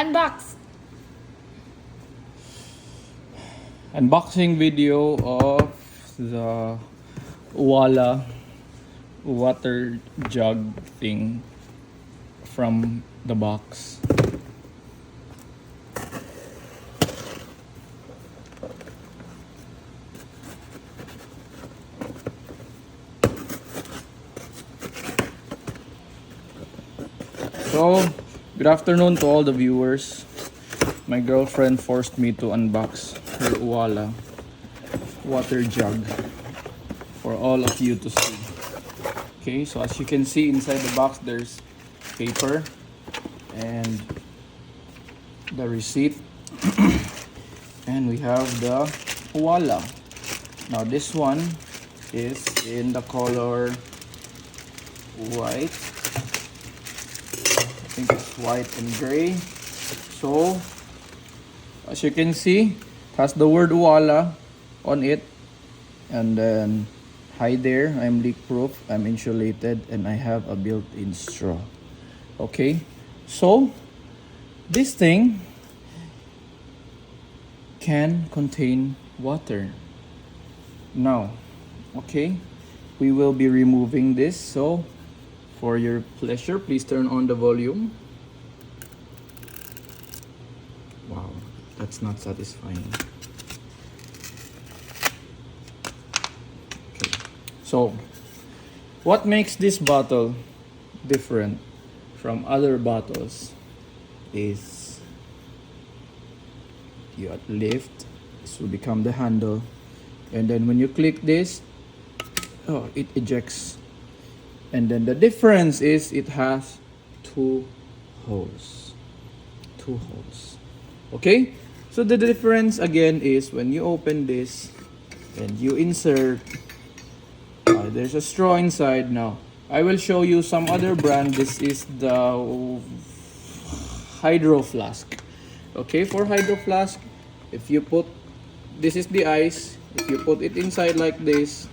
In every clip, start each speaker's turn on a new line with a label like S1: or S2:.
S1: Unbox!
S2: Unboxing video of the Owala water jug thing from the box. So, good afternoon to all the viewers. My girlfriend forced me to unbox her Owala water jug for all of you to see. Okay, so as you can see inside the box, there's paper and the receipt, and we have the Owala. Now this one is in the color white. I think it's white and gray. So as you can see, it has the word Owala on it, and then hi there, I'm leak proof, I'm insulated, and I have a built-in straw. Okay, so this thing can contain water. Now, okay, we will be removing this, so for your pleasure, please turn on the volume. Wow, that's not satisfying. Okay, so what makes this bottle different from other bottles is you lift, this will become the handle, and then when you click this, oh, it ejects. And then the difference is it has two holes. Okay, so the difference again is when you open this and you insert, there's a straw inside. Now I will show you some other brand. This is the Hydro Flask. Okay, for Hydro Flask, if you put, this is the ice, if you put it inside like this,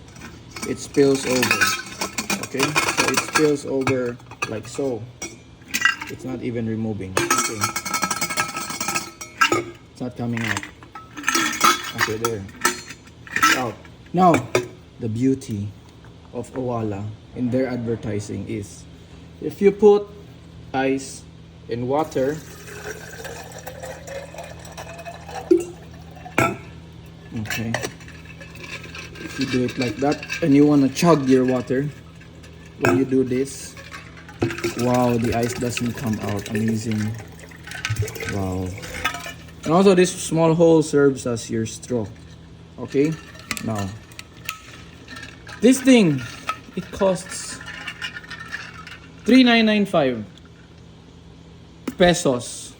S2: it spills over. Okay, so it spills over like so. It's not even removing. Okay, it's not coming out. Okay, there, it's out. Now the beauty of Owala in their advertising is if you put ice in water, okay, if you do it like that and you want to chug your water, when you do this, wow, the ice doesn't come out. Amazing. Wow. And also this small hole serves as your straw. Okay, now this thing, it costs 3,995 pesos.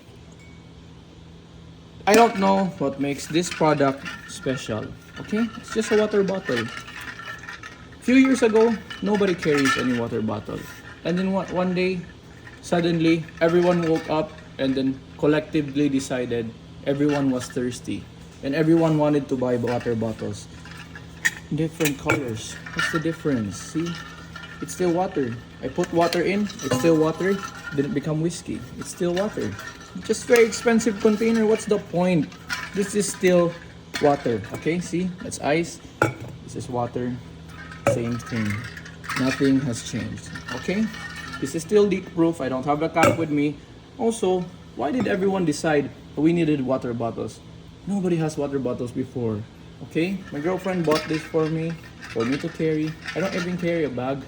S2: I don't know what makes this product special. Okay, it's just a water bottle. Few years ago, nobody carries any water bottle, and then one day, suddenly everyone woke up and then collectively decided everyone was thirsty and everyone wanted to buy water bottles. Different colors. What's the difference? See, it's still water. I put water in, it's still water. Didn't become whiskey. It's still water. Just very expensive container. What's the point? This is still water. Okay, see, that's ice. This is water. Same thing. Nothing has changed. Okay, this is still leak proof. I don't have the cap with me. Also, why did everyone decide we needed water bottles? Nobody has water bottles before. Okay, my girlfriend bought this for me to carry. I don't even carry a bag.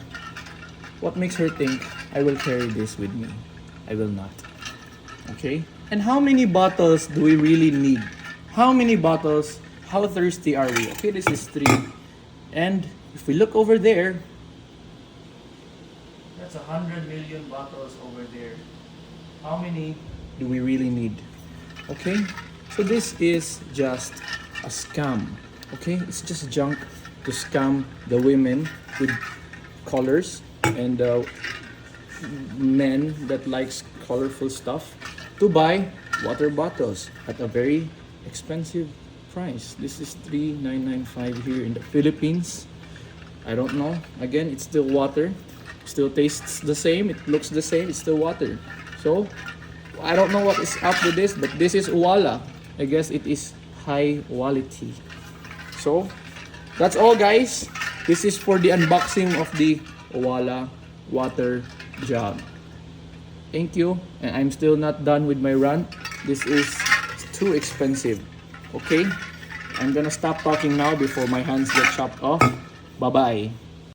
S2: What makes her think I will carry this with me? I will not. Okay, and how many bottles do we really need? How many bottles? How thirsty are we? Okay, this is 3, and if we look over there, that's 100 million bottles over there. How many do we really need? Okay, so this is just a scam. Okay, it's just junk to scam the women with colors and men that likes colorful stuff to buy water bottles at a very expensive price. This is 3,995 here in the Philippines. I don't know. Again, it's still water. Still tastes the same. It looks the same. It's still water. So I don't know what is up with this, but this is Owala. I guess it is high quality. So that's all, guys. This is for the unboxing of the Owala water jug. Thank you, and I'm still not done with my rant. This is too expensive. Okay, I'm gonna stop talking now before my hands get chopped off. Bye bye.